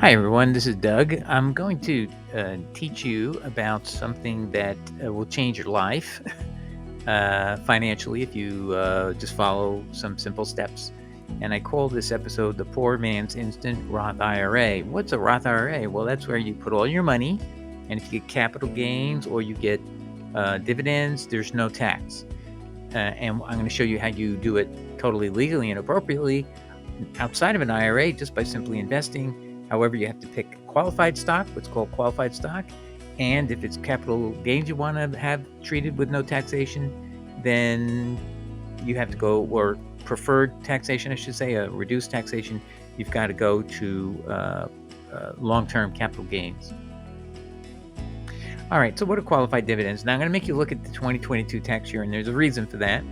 Hi, everyone. This is Doug. I'm going to teach you about something that will change your life financially if you just follow some simple steps. And I call this episode The Poor Man's Instant Roth IRA. What's a Roth IRA? Well, that's where you put all your money, and if you get capital gains or you get dividends, there's no tax. And I'm going to show you how you do it totally legally and appropriately outside of an IRA just by simply investing. However, you have to pick qualified stock, what's called qualified stock. And if it's capital gains you want to have treated with no taxation, then you have to go, or preferred taxation, I should say, reduced taxation, you've got to go to long-term capital gains. All right, so what are qualified dividends? Now I'm going to make you look at the 2022 tax year, and there's a reason for that.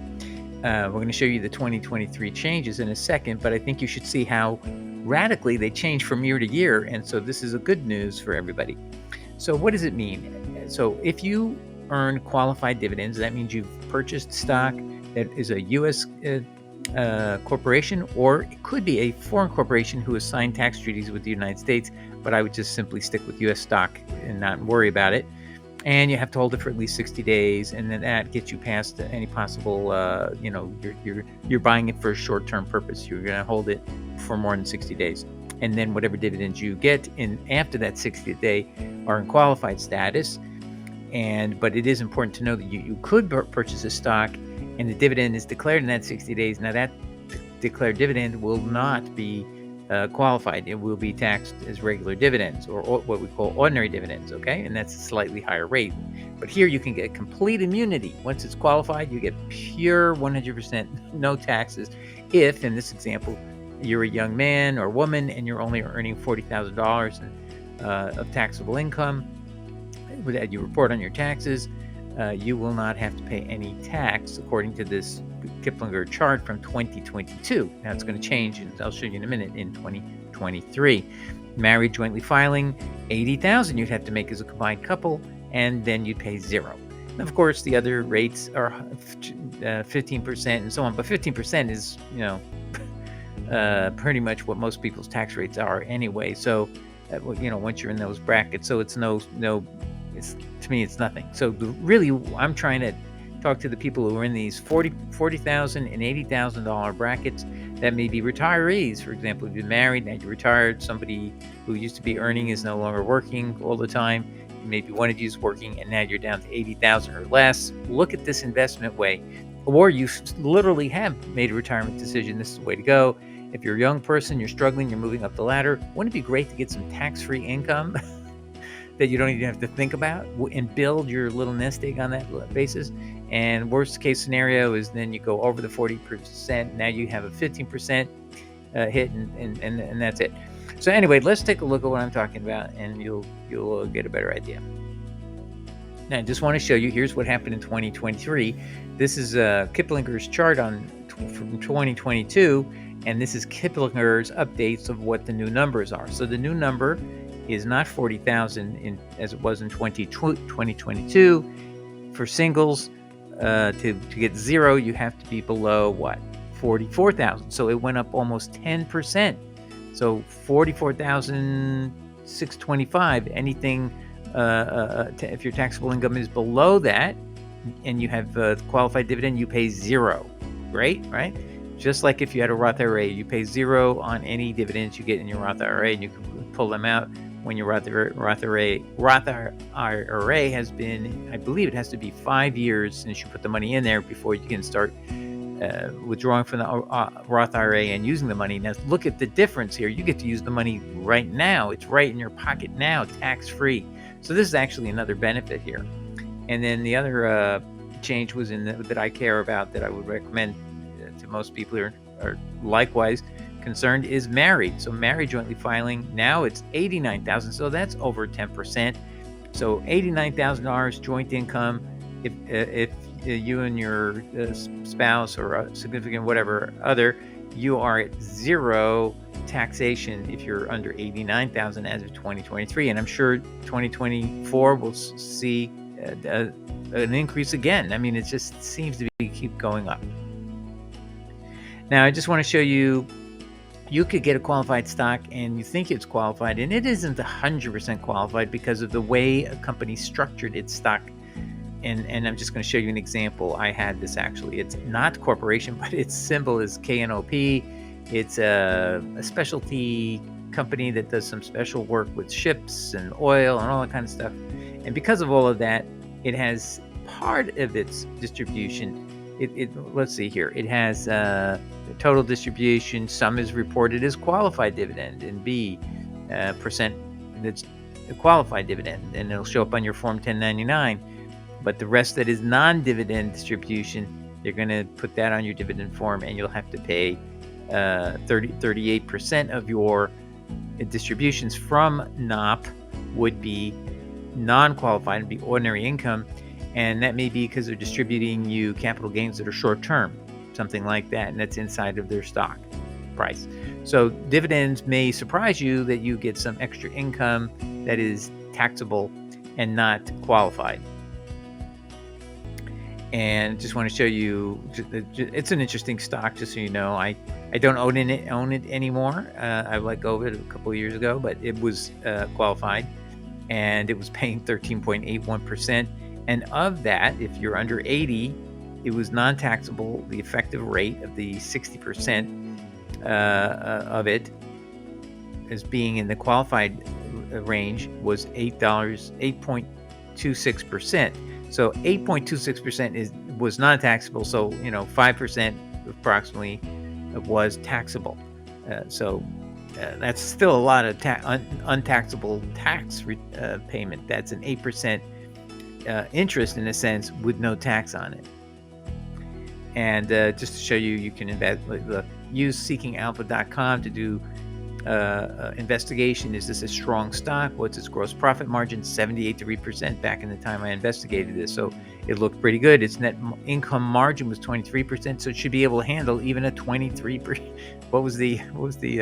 We're going to show you the 2023 changes in a second, but I think you should see how radically they change from year to year. And so this is a good news for everybody. So what does it mean? So if you earn qualified dividends, that means you've purchased stock that is a U.S. Corporation, or it could be a foreign corporation who has signed tax treaties with the United States, but I would just simply stick with U.S. stock and not worry about it. And you have to hold it for at least 60 days, and then that gets you past any possible, you're buying it for a short-term purpose. You're going to hold it for more than 60 days. And then whatever dividends you get in after that 60th day are in qualified status. But it is important to know that you could purchase a stock, and the dividend is declared in that 60 days. Now that declared dividend will not be qualified. It will be taxed as regular dividends, or what we call ordinary dividends, okay? And that's a slightly higher rate. But here you can get complete immunity. Once it's qualified, you get pure 100% no taxes if, in this example, you're a young man or woman and you're only earning $40,000 of taxable income that you report on your taxes. You will not have to pay any tax according to this Kiplinger chart from 2022. Now it's going to change, and I'll show you in a minute, in 2023. Married, jointly filing, $80,000 you'd have to make as a combined couple, and then you'd pay zero. And of course, the other rates are 15% and so on, but 15% is, pretty much what most people's tax rates are anyway. So, once you're in those brackets, so it's to me, it's nothing. So really, I'm trying to talk to the people who are in these $40,000 and $80,000 brackets that may be retirees. For example, if you're married, now you're retired, somebody who used to be earning is no longer working all the time. Maybe one of you is working, and now you're down to $80,000 or less. Look at this investment way. Or you literally have made a retirement decision. This is the way to go. If you're a young person, you're struggling, you're moving up the ladder, wouldn't it be great to get some tax-free income that you don't even have to think about, and build your little nest egg on that basis? And worst case scenario is then you go over the 40%. Now you have a 15% hit, and that's it. So anyway, let's take a look at what I'm talking about, and you'll get a better idea. Now, I just want to show you, here's what happened in 2023. This is Kiplinger's chart from 2022, and this is Kiplinger's updates of what the new numbers are. So the new number is not 40,000 as it was in 2022. For singles, to get zero, you have to be below what? 44,000. So it went up almost 10%. So 44,625. Anything, if your taxable income is below that, and you have qualified dividend, you pay zero. Great, right? Just like if you had a Roth IRA, you pay zero on any dividends you get in your Roth IRA, and you can pull them out when your Roth IRA has been, I believe it has to be 5 years since you put the money in there before you can start withdrawing from the Roth IRA and using the money. Now look at the difference here. You get to use the money right now. It's right in your pocket now, tax-free. So this is actually another benefit here. And then the other change was that I care about, that I would recommend to most people who are likewise concerned, is married. So married, jointly filing, now it's $89,000. So that's over 10%. So $89,000 joint income. If you and your spouse or a significant whatever other, you are at zero taxation if you're under $89,000 as of 2023. And I'm sure 2024 will see an increase again. I mean, it just seems to keep going up. Now, I just want to show you you could get a qualified stock and you think it's qualified, and it isn't 100% qualified because of the way a company structured its stock. And I'm just going to show you an example. I had this actually. It's not corporation, but its symbol is KNOP. It's a specialty company that does some special work with ships and oil and all that kind of stuff. And because of all of that, it has part of its distribution. Let's see here. It has the total distribution. Some is reported as qualified dividend, and B percent that's a qualified dividend, and it'll show up on your Form 1099. But the rest that is non-dividend distribution, you're going to put that on your dividend form, and you'll have to pay 38% of your distributions from NOP would be non-qualified and be ordinary income. And that may be because they're distributing you capital gains that are short-term, something like that, and that's inside of their stock price. So dividends may surprise you that you get some extra income that is taxable and not qualified. And just want to show you, it's an interesting stock, just so you know. I don't own it anymore. I let go of it a couple of years ago, but it was qualified, and it was paying 13.81%. And of that, if you're under 80, it was non-taxable. The effective rate of the 60% of it as being in the qualified range was $8.26%. So 8.26% was non-taxable. So 5% approximately was taxable. So that's still a lot of untaxable tax payment. That's an 8% interest in a sense with no tax on it. And just to show you, you can use seekingalpha.com to do investigation. Is this a strong stock? What's its gross profit margin? 78.3% back in the time I investigated this. So it looked pretty good. Its net income margin was 23%. So it should be able to handle even a 23%. What was the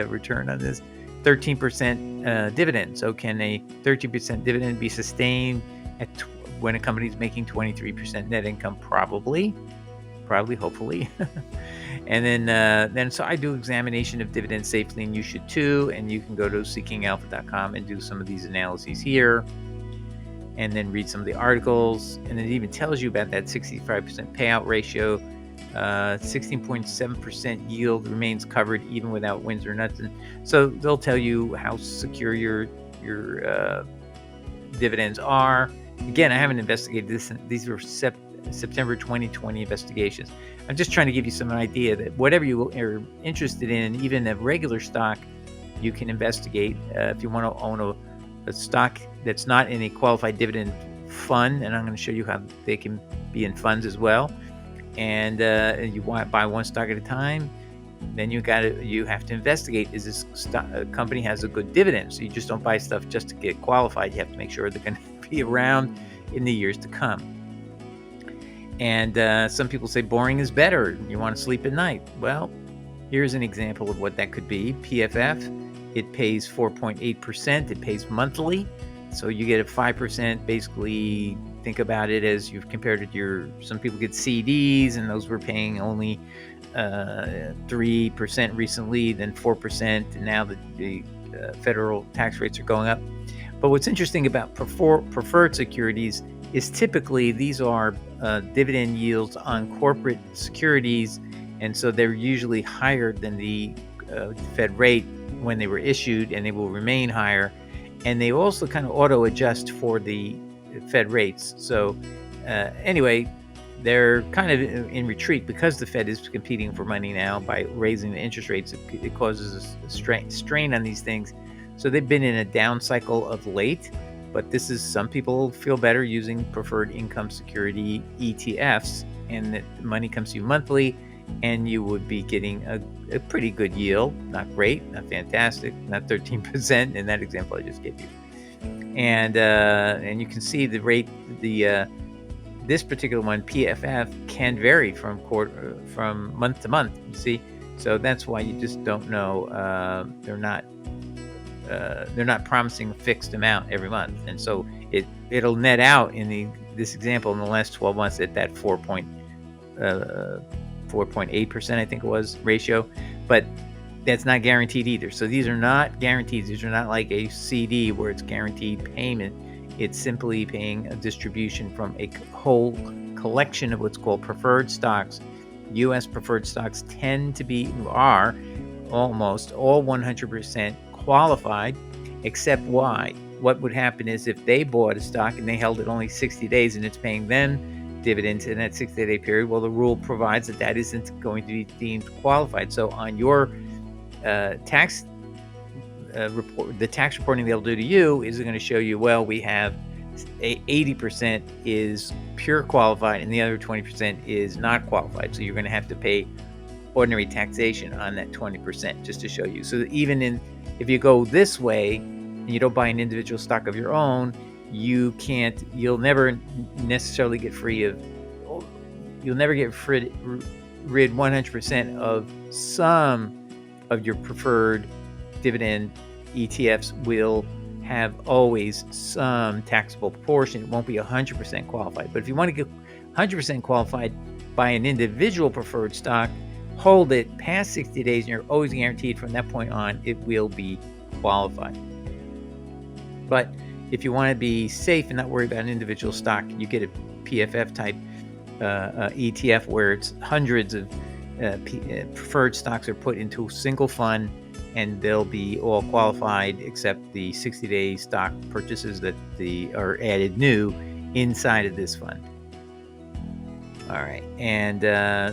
return on this? 13% dividend. So can a 13% dividend be sustained when a company is making 23% net income? Probably, hopefully. And then so I do examination of dividends safely, and you should too. And you can go to seekingalpha.com and do some of these analyses here, and then read some of the articles. And it even tells you about that 65% payout ratio. 16.7% yield remains covered even without wins or nothing. So they'll tell you how secure your dividends are. Again, I haven't investigated this. These were September 2020 investigations. I'm just trying to give you some idea that whatever you are interested in, even a regular stock, you can investigate. If you want to own a stock that's not in a qualified dividend fund, and I'm going to show you how they can be in funds as well. And you want to buy one stock at a time, then you have to investigate, is this company has a good dividend? So you just don't buy stuff just to get qualified. You have to make sure they're going to be around in the years to come. And some people say boring is better. You want to sleep at night. Well, here's an example of what that could be. PFF, it pays 4.8%. It pays monthly. So you get a 5%. Basically, think about it as you've compared it to some people get CDs, and those were paying only 3% recently, then 4%, and now the federal tax rates are going up. But what's interesting about preferred securities is typically these are dividend yields on corporate securities, and so they're usually higher than the Fed rate when they were issued, and they will remain higher. And they also kind of auto adjust for the Fed rates. So anyway, they're kind of in retreat because the Fed is competing for money now by raising the interest rates. It causes a strain on these things. So they've been in a down cycle of late. But this is, some people feel better using preferred income security ETFs, and that the money comes to you monthly, and you would be getting a pretty good yield. Not great, not fantastic, not 13% in that example I just gave you. And you can see the rate, this particular one, PFF, can vary from month to month. You see, so that's why you just don't know. They're not promising a fixed amount every month, and so it'll net out in this example in the last 12 months at that 4.8%, I think it was, ratio. But That's not guaranteed either. So these are not guarantees. These are not like a CD where it's guaranteed payment. It's simply paying a distribution from a whole collection of what's called preferred stocks. U.S. preferred stocks are almost all 100% qualified, except why? What would happen is if they bought a stock and they held it only 60 days and it's paying them dividends in that 60-day period, well, the rule provides that isn't going to be deemed qualified. So on your tax report, the tax reporting they'll do to you is going to show you, well, we have 80% is pure qualified and the other 20% is not qualified. So you're going to have to pay ordinary taxation on that 20% just to show you. So even if you go this way and you don't buy an individual stock of your own, you'll never necessarily get rid 100% of some of your preferred dividend ETFs will have always some taxable portion. It won't be 100% qualified. But if you want to get 100% qualified, buy an individual preferred stock, hold it past 60 days, and you're always guaranteed from that point on it will be qualified. But if you want to be safe and not worry about an individual stock, you get a PFF type ETF where it's hundreds of preferred stocks are put into a single fund, and they'll be all qualified except the 60-day stock purchases that are added new inside of this fund. All right, and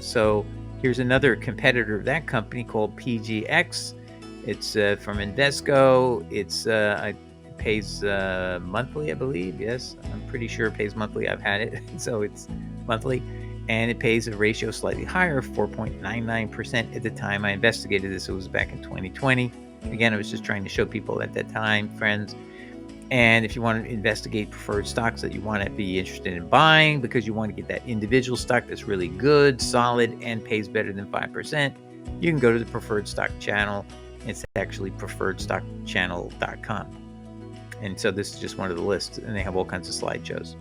so here's another competitor of that company called PGX. It's from Invesco. It pays monthly, I believe. Yes, I'm pretty sure it pays monthly. I've had it, so it's monthly. And it pays a ratio slightly higher, 4.99% at the time I investigated this. It was back in 2020. Again, I was just trying to show people at that time, friends. And if you want to investigate preferred stocks that you want to be interested in buying because you want to get that individual stock that's really good, solid, and pays better than 5%, you can go to the preferred stock channel. It's actually preferredstockchannel.com. And so this is just one of the lists, and they have all kinds of slideshows.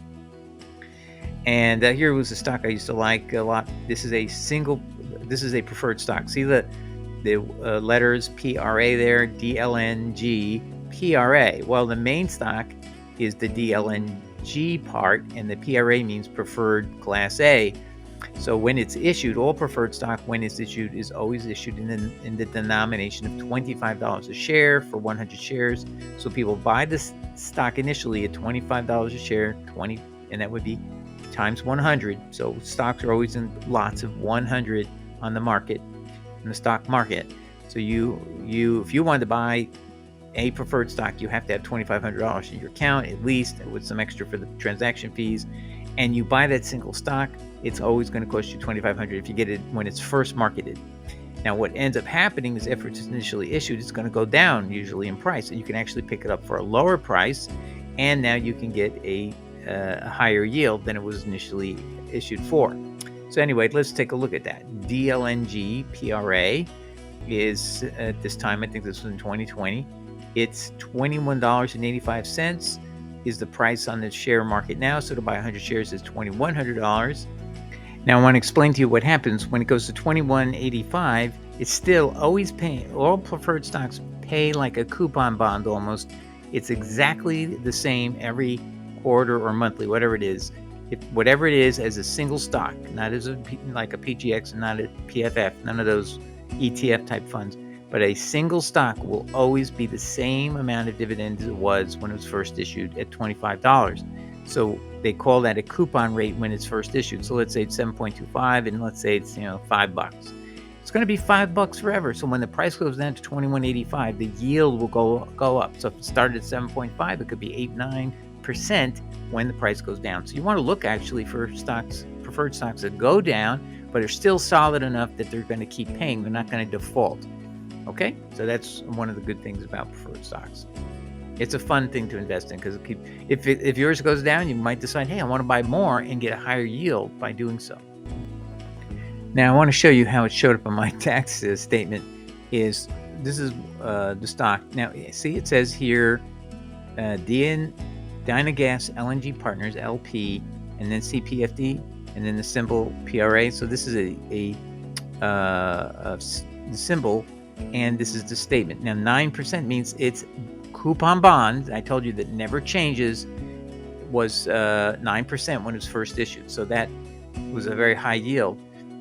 And here was a stock I used to like a lot. This is a preferred stock. See the letters PRA there, DLNG, PRA. Well, the main stock is the DLNG part, and the PRA means preferred class A. So when it's issued, all preferred stock, when it's issued, is always issued in the denomination of $25 a share for 100 shares. So people buy this stock initially at $25 a share, and that would be times 100. So stocks are always in lots of 100 on the market, in the stock market. So if you want to buy a preferred stock, you have to have $2,500 in your account at least, with some extra for the transaction fees. And you buy that single stock, it's always going to cost you $2,500 if you get it when it's first marketed. Now, what ends up happening is after it's initially issued, it's going to go down usually in price. So you can actually pick it up for a lower price, and now you can get a higher yield than it was initially issued for. So anyway, let's take a look at that. DLNG PRA is at this time, I think this was in 2020, it's $21.85 is the price on the share market now. So to buy 100 shares is $2,100. Now I want to explain to you what happens when it goes to $21.85. It's still always paying. All preferred stocks pay like a coupon bond almost. It's exactly the same every quarter or monthly, whatever it is. Whatever it is as a single stock, not as like a PGX and not a PFF, none of those ETF type funds, but a single stock will always be the same amount of dividends as it was when it was first issued at $25. So they call that a coupon rate when it's first issued. So let's say it's 7.25, and let's say it's $5. It's going to be $5 forever. So when the price goes down to $21.85, the yield will go up. So if it started at 7.5, it could be 8-9% when the price goes down. So you want to look actually for preferred stocks that go down, but are still solid enough that they're going to keep paying. They're not going to default. Okay, so that's one of the good things about preferred stocks. It's a fun thing to invest in because if yours goes down, you might decide, hey, I want to buy more and get a higher yield by doing so. Now, I want to show you how it showed up on my tax statement. This is the stock. Now, see, it says here, Dynagas LNG Partners, LP, and then CPFD, and then the symbol PRA. So this is the symbol and this is the statement. Now, 9% means it's coupon bonds. I told you that never changes. Was 9% when it was first issued. So that was a very high yield.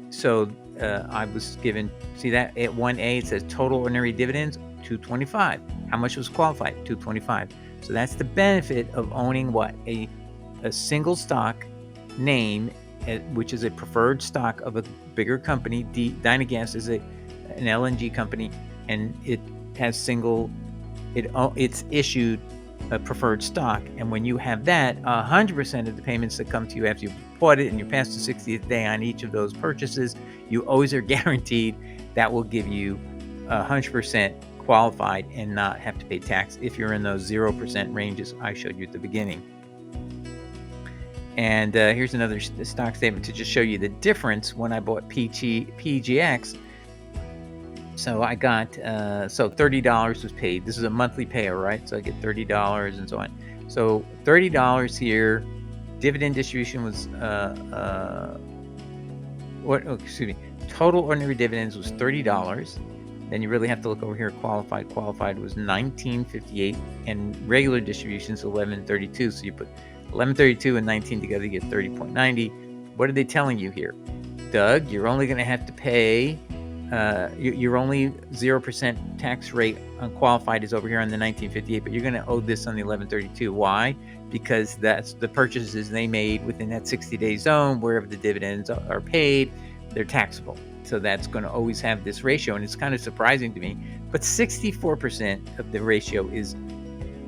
So I was given, see that at 1A, it says total ordinary dividends, 225. How much was qualified? 225. So that's the benefit of owning what? A single stock name, which is a preferred stock of a bigger company. Dynagas is an LNG company, and it has it's issued a preferred stock. And when you have that, 100% of the payments that come to you after you've bought it and you're past the 60th day on each of those purchases, you always are guaranteed that will give you 100% qualified and not have to pay tax if you're in those 0% ranges I showed you at the beginning. And here's another stock statement to just show you the difference when I bought PGX. So I got, so $30 was paid. This is a monthly payer, right? So I get $30 and so on. So $30 here. Dividend distribution was, total ordinary dividends was $30. Then you really have to look over here. Qualified was $19.58, and regular distributions $11.32. So you put $11.32 and 19 together, you get $30.90. What are they telling you here? Doug, you're only going to have to pay, you're only 0% tax rate on qualified is over here on the 1958, but you're going to owe this on the 1132. Why? Because that's the purchases they made within that 60-day zone. Wherever the dividends are paid, they're taxable. So that's going to always have this ratio, and it's kind of surprising to me. But 64% of the ratio is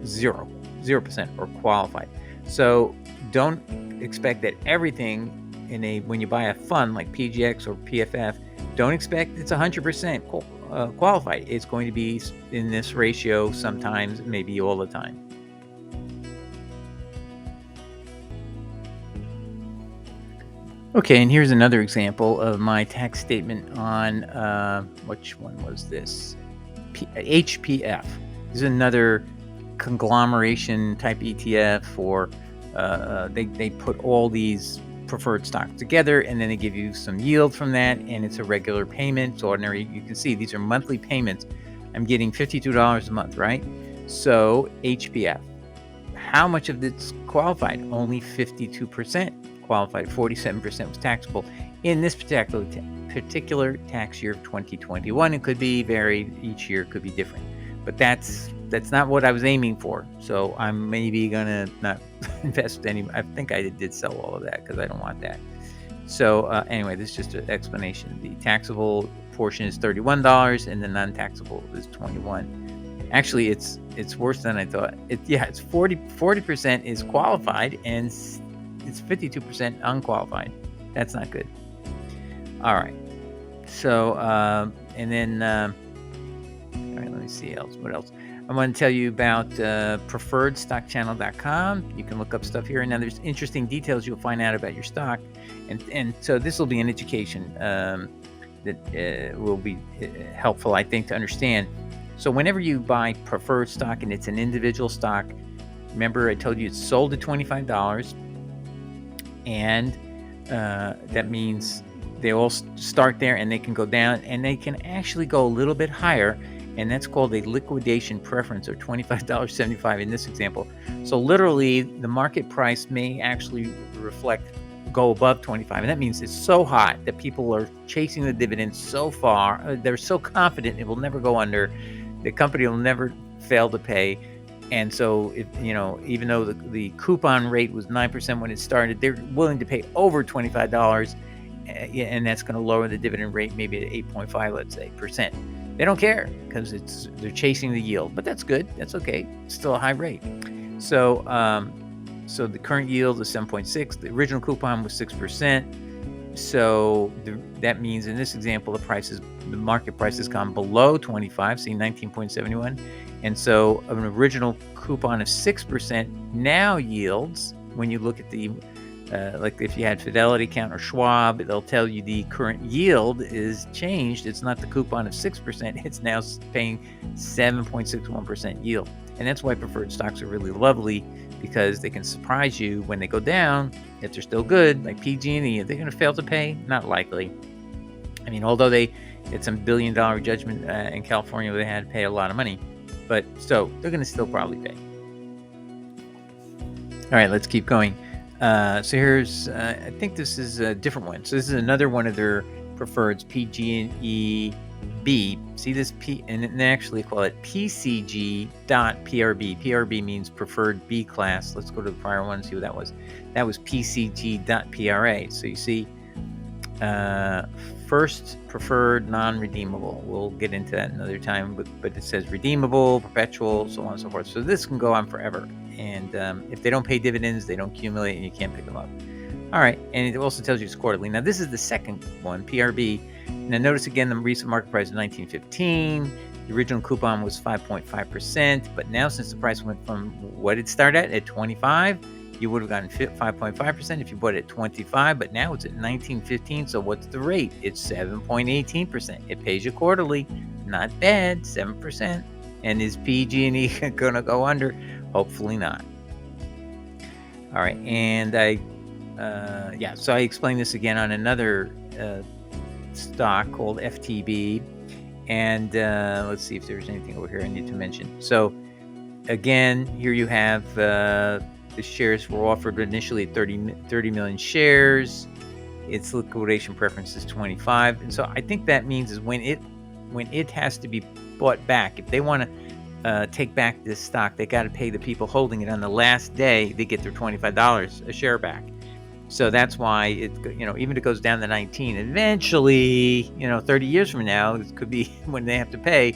0% or qualified. So don't expect that everything when you buy a fund like PGX or PFF, don't expect it's 100% qualified. It's going to be in this ratio sometimes, maybe all the time. Okay, and here's another example of my tax statement on, which one was this? HPF. This is another conglomeration type ETF, or they put all these preferred stocks together, and then they give you some yield from that, and it's a regular payment. It's ordinary. You can see these are monthly payments. I'm getting $52 a month, right? So HPF, how much of this qualified? Only 52% qualified. 47% was taxable in this particular tax year of 2021. It could be varied each year, could be different, but that's not what I was aiming for. So I'm maybe gonna not invest any. I think I did sell all of that because I don't want that. So anyway, this is just an explanation. The taxable portion is $31 and the non-taxable is $21. Actually, it's worse than I thought. It's 40% is qualified and it's 52% unqualified. That's not good. All right. So and then all right, let me see what else. I want to tell you about preferredstockchannel.com. You can look up stuff here, and now there's interesting details you'll find out about your stock, and so this will be an education that will be helpful, I think, to understand. So whenever you buy preferred stock and it's an individual stock, remember I told you it's sold at $25, and that means they all start there, and they can go down, and they can actually go a little bit higher. And that's called a liquidation preference, or $25.75 in this example. So literally, the market price may actually go above 25, and that means it's so hot that people are chasing the dividends so far. They're so confident it will never go under. The company will never fail to pay. And so, even though the coupon rate was 9% when it started, they're willing to pay over $25, and that's going to lower the dividend rate maybe to 8.5, let's say, percent. They don't care because they're chasing the yield, but that's good. That's okay. It's still a high rate. So, so the current yield is 7.6. The original coupon was 6%. So that means in this example, the market price has gone below 25. See, 19.71, and so an original coupon of 6% now yields. When you look at the like if you had Fidelity account or Schwab, they'll tell you the current yield is changed. It's not the coupon of 6%. It's now paying 7.61% yield. And that's why preferred stocks are really lovely, because they can surprise you when they go down. If they're still good, like PG&E, are they going to fail to pay? Not likely. I mean, although they It's some $1 billion judgment in California where they had to pay a lot of money. But so they're going to still probably pay. All right, let's keep going. So here's, I think this is a different one. So this is another one of their preferreds, PG&E B. See this P, and they actually call it PCG.PRB. PRB means preferred B class. Let's go to the prior one and see what that was. That was PCG.PRA. So you see, first preferred non-redeemable. We'll get into that another time, but it says redeemable, perpetual, so on and so forth. So this can go on forever. And if they don't pay dividends, they don't accumulate and you can't pick them up. All right, and it also tells you it's quarterly. Now this is the second one, PRB. Now notice again the recent market price of 1915. The original coupon was 5.5%, but now since the price went from what did it start at 25, you would have gotten 5.5% if you bought it at 25, but now it's at 1915. So what's the rate? It's 7.18%. It pays you quarterly. Not bad, 7%. And is PG&E going to go under? Hopefully not. All right, and so I explained this again on another stock called FTB, and let's see if there's anything over here I need to mention. So again, here you have the shares were offered initially at 30 million shares. Its liquidation preference is 25, and so I think that means is when it has to be bought back, if they want to take back this stock, they got to pay the people holding it on the last day. They get their $25 a share back. So that's why it, even if it goes down to 19, eventually, 30 years from now, it could be when they have to pay,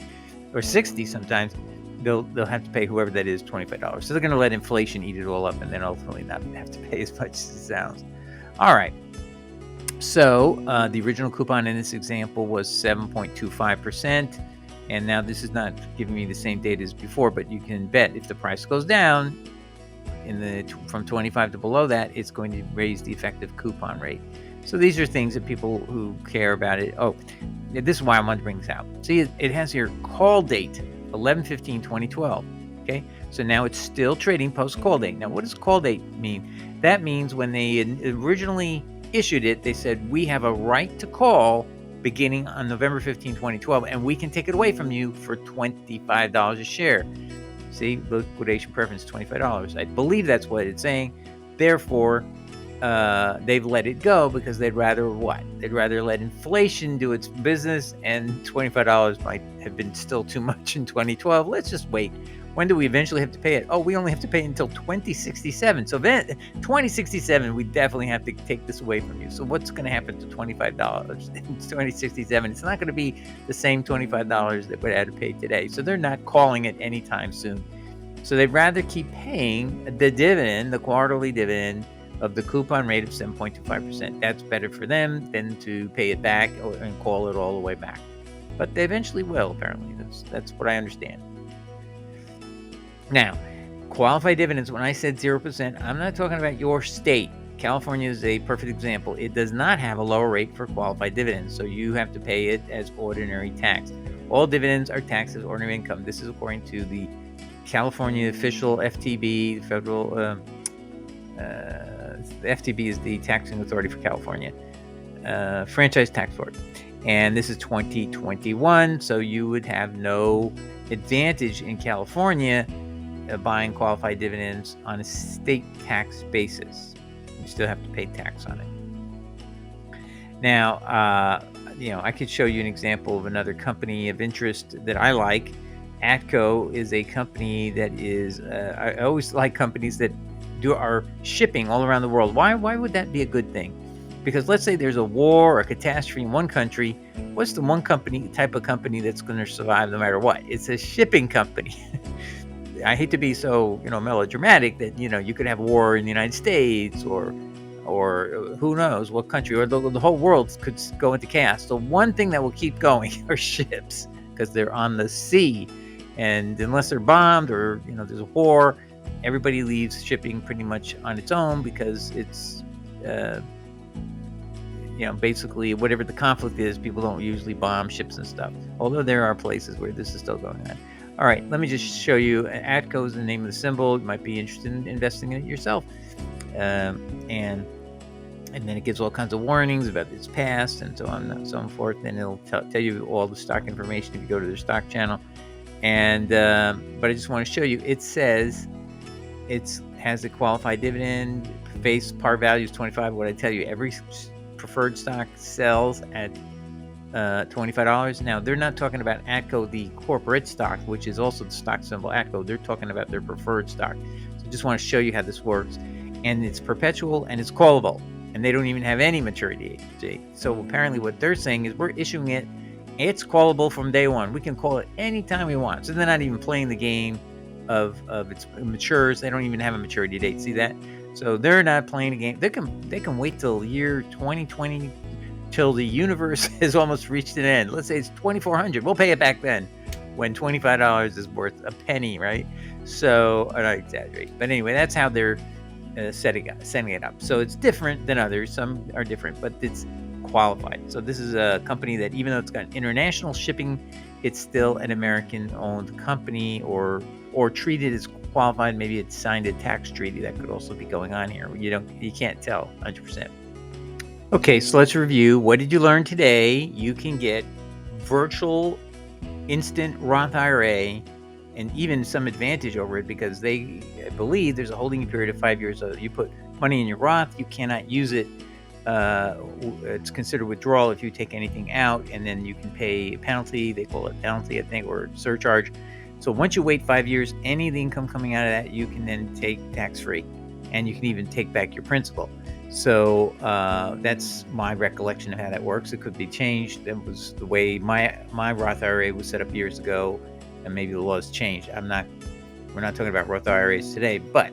or 60 sometimes, they'll have to pay whoever that is $25. So they're going to let inflation eat it all up, and then ultimately not have to pay as much as it sounds. All right. So the original coupon in this example was 7.25%. And now this is not giving me the same data as before, but you can bet if the price goes down from 25 to below that, it's going to raise the effective coupon rate. So these are things that people who care about it. Oh, this is why I wanted to bring this out. See, it has here call date 11/15/2012. Okay, so now it's still trading post call date. Now, what does call date mean? That means when they originally issued it, they said we have a right to call beginning on November 15, 2012, and we can take it away from you for $25 a share. See, liquidation preference, $25. I believe that's what it's saying. Therefore, they've let it go because they'd rather what? They'd rather let inflation do its business, and $25 might have been still too much in 2012. Let's just wait. When do we eventually have to pay it? Oh, we only have to pay it until 2067. So then 2067, we definitely have to take this away from you. So what's going to happen to $25 in 2067? It's not going to be the same $25 that we had to pay today. So they're not calling it anytime soon. So they'd rather keep paying the dividend, the quarterly dividend of the coupon rate of 7.25%. That's better for them than to pay it back and call it all the way back. But they eventually will, apparently. That's what I understand. Now, qualified dividends, when I said 0%, I'm not talking about your state. California is a perfect example. It does not have a lower rate for qualified dividends, so you have to pay it as ordinary tax. All dividends are taxed as ordinary income. This is according to the California official FTB, the federal, the FTB is the taxing authority for California, franchise tax board. And this is 2021, so you would have no advantage in California buying qualified dividends on a state tax basis. You still have to pay tax on it. Now, I could show you an example of another company of interest that I like. Atco is a company that is, I always like companies that do our shipping all around the world. Why would that be a good thing? Because let's say there's a war or a catastrophe in one country. What's the one type of company that's going to survive no matter what? It's a shipping company. I hate to be so, melodramatic that, you could have war in the United States or who knows what country, or the whole world could go into chaos. The one thing that will keep going are ships because they're on the sea. And unless they're bombed or, there's a war, everybody leaves shipping pretty much on its own because it's, basically whatever the conflict is, people don't usually bomb ships and stuff. Although there are places where this is still going on. All right, let me just show you. ATCO is the name of the symbol. You might be interested in investing in it yourself. And and then it gives all kinds of warnings about its past and so on and so forth. And it'll tell you all the stock information if you go to their stock channel. And but I just want to show you. It says it has a qualified dividend. Face par value is 25. What I tell you, every preferred stock sells at $25. Now they're not talking about ATCO, the corporate stock, which is also the stock symbol ATCO. They're talking about their preferred stock. So I just want to show you how this works. And it's perpetual and it's callable, and they don't even have any maturity date. So apparently what they're saying is we're issuing it. It's callable from day one. We can call it anytime we want. So they're not even playing the game of it matures. They don't even have a maturity date. See that? So they're not playing a game. They can wait till year 2020, till the universe has almost reached an end. Let's say it's 2400. We'll pay it back then, when $25 is worth a penny, right? So I don't exaggerate, but anyway, that's how they're setting it up. So it's different than others. Some are different, but it's qualified. So this is a company that, even though it's got international shipping, it's still an American-owned company, or treated as qualified. Maybe it's signed a tax treaty. That could also be going on here. You can't tell 100%. Okay, so let's review. What did you learn today? You can get virtual instant Roth IRA, and even some advantage over it, because they believe there's a holding period of 5 years. So you put money in your Roth, you cannot use it. It's considered withdrawal if you take anything out, and then you can pay a penalty. They call it penalty, I think, or surcharge. So once you wait 5 years, any of the income coming out of that, you can then take tax-free, and you can even take back your principal. So that's my recollection of how that works. It could be changed. That was the way my Roth IRA was set up years ago, and maybe the laws changed. We're not talking about Roth IRAs today, but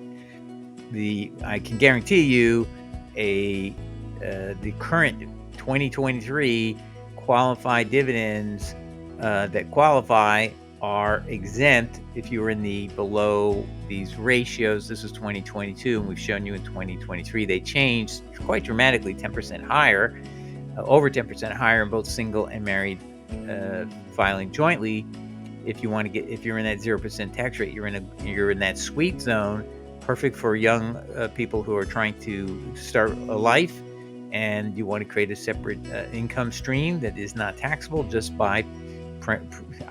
I can guarantee you the current 2023 qualified dividends that qualify are exempt if you were in the below these ratios. This is 2022, and we've shown you in 2023 they changed quite dramatically, 10% higher, over 10% higher in both single and married filing jointly. If you're in that 0% tax rate, you're in that sweet zone, perfect for young people who are trying to start a life, and you want to create a separate income stream that is not taxable. Just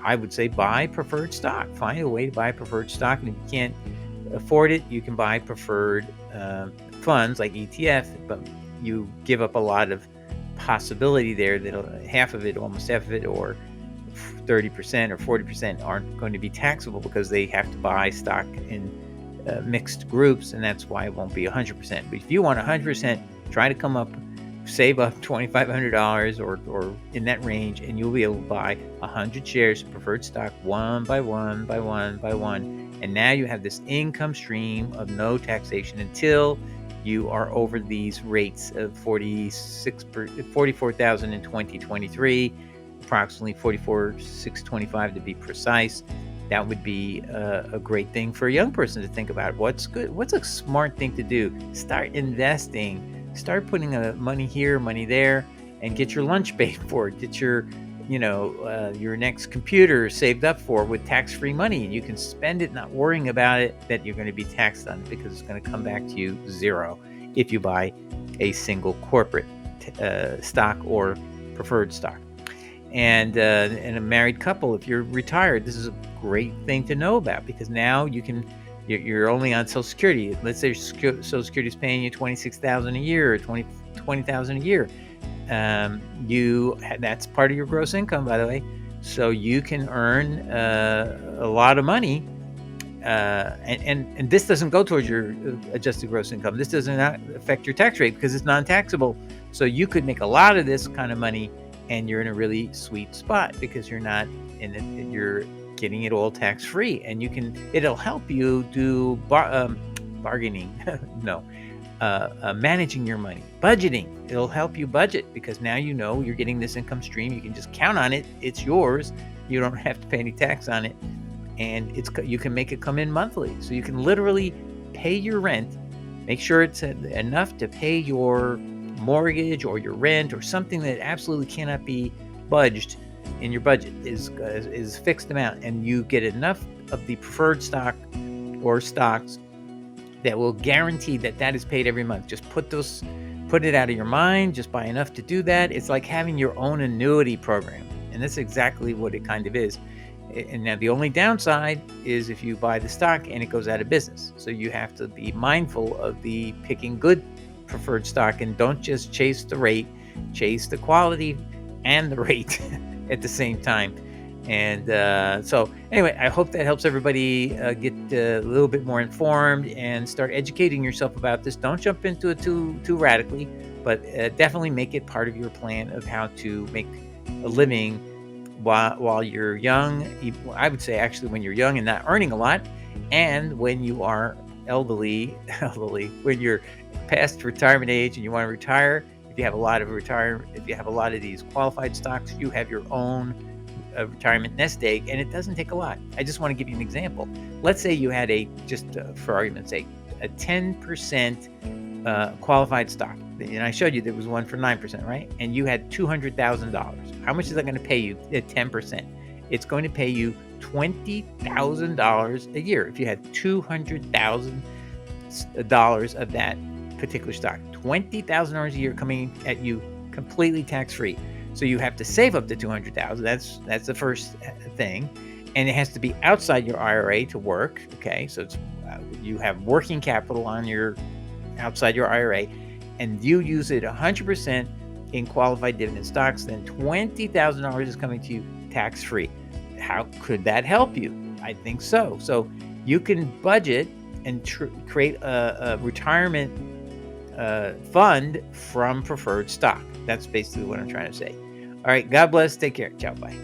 I would say buy preferred stock. Find a way to buy preferred stock, and if you can't afford it, you can buy preferred funds like ETF, but you give up a lot of possibility there that almost half of it, or 30% or 40% aren't going to be taxable, because they have to buy stock in mixed groups, and that's why it won't be 100%. But if you want 100%, try to save up $2,500 or in that range, and you'll be able to buy 100 shares of preferred stock, one by one by one by one. And now you have this income stream of no taxation until you are over these rates of 44,000 in 2023, approximately 44,625 to be precise. That would be a great thing for a young person to think about. What's good? What's a smart thing to do? Start investing. Start putting money here, money there, and get your lunch paid for. Get your next computer saved up for with tax-free money, and you can spend it not worrying about it that you're going to be taxed on it, because it's going to come back to you zero if you buy a single corporate stock or preferred stock. And a married couple, if you're retired, this is a great thing to know about, because now you're only on Social Security. Let's say Social Security is paying you $26,000 a year, or $20,000 a year. That's part of your gross income, by the way. So you can earn a lot of money, and this doesn't go towards your adjusted gross income. This does not affect your tax rate because it's non-taxable. So you could make a lot of this kind of money, and you're in a really sweet spot because you're not in it. You're getting it all tax-free, and it'll help you do bargaining. No. Managing your money, budgeting. It'll help you budget, because now you're getting this income stream. You can just count on it. It's yours. You don't have to pay any tax on it, and you can make it come in monthly. So you can literally pay your rent, make sure it's enough to pay your mortgage or your rent, or something that absolutely cannot be budged in your budget is fixed amount, and you get enough of the preferred stock or stocks that will guarantee that is paid every month. Just put those put it out of your mind, just buy enough to do that. It's like having your own annuity program. And that's exactly what it kind of is. And now the only downside is if you buy the stock and it goes out of business. So you have to be mindful of the picking good preferred stock, and don't just chase the rate, chase the quality and the rate at the same time. And so anyway, I hope that helps everybody get a little bit more informed and start educating yourself about this. Don't jump into it too radically, but definitely make it part of your plan of how to make a living while you're young. I would say actually when you're young and not earning a lot, and when you are elderly, when you're past retirement age and you want to retire. If you have a lot of these qualified stocks, you have your own retirement nest egg, and it doesn't take a lot. I just want to give you an example. Let's say you had for argument's sake, a 10% qualified stock, and I showed you there was one for 9%, right? And you had $200,000. How much is that going to pay you at 10%? It's going to pay you $20,000 a year if you had $200,000 of that particular stock. $20,000 a year coming at you completely tax-free. So you have to save up to $200,000. That's the first thing, and it has to be outside your IRA to work. Okay, so it's you have working capital on your outside your IRA, and you use it 100% in qualified dividend stocks. Then $20,000 is coming to you tax-free. How could that help you? I think so. So you can budget and create a retirement fund from preferred stock. That's basically what I'm trying to say. All right. God bless. Take care. Ciao. Bye.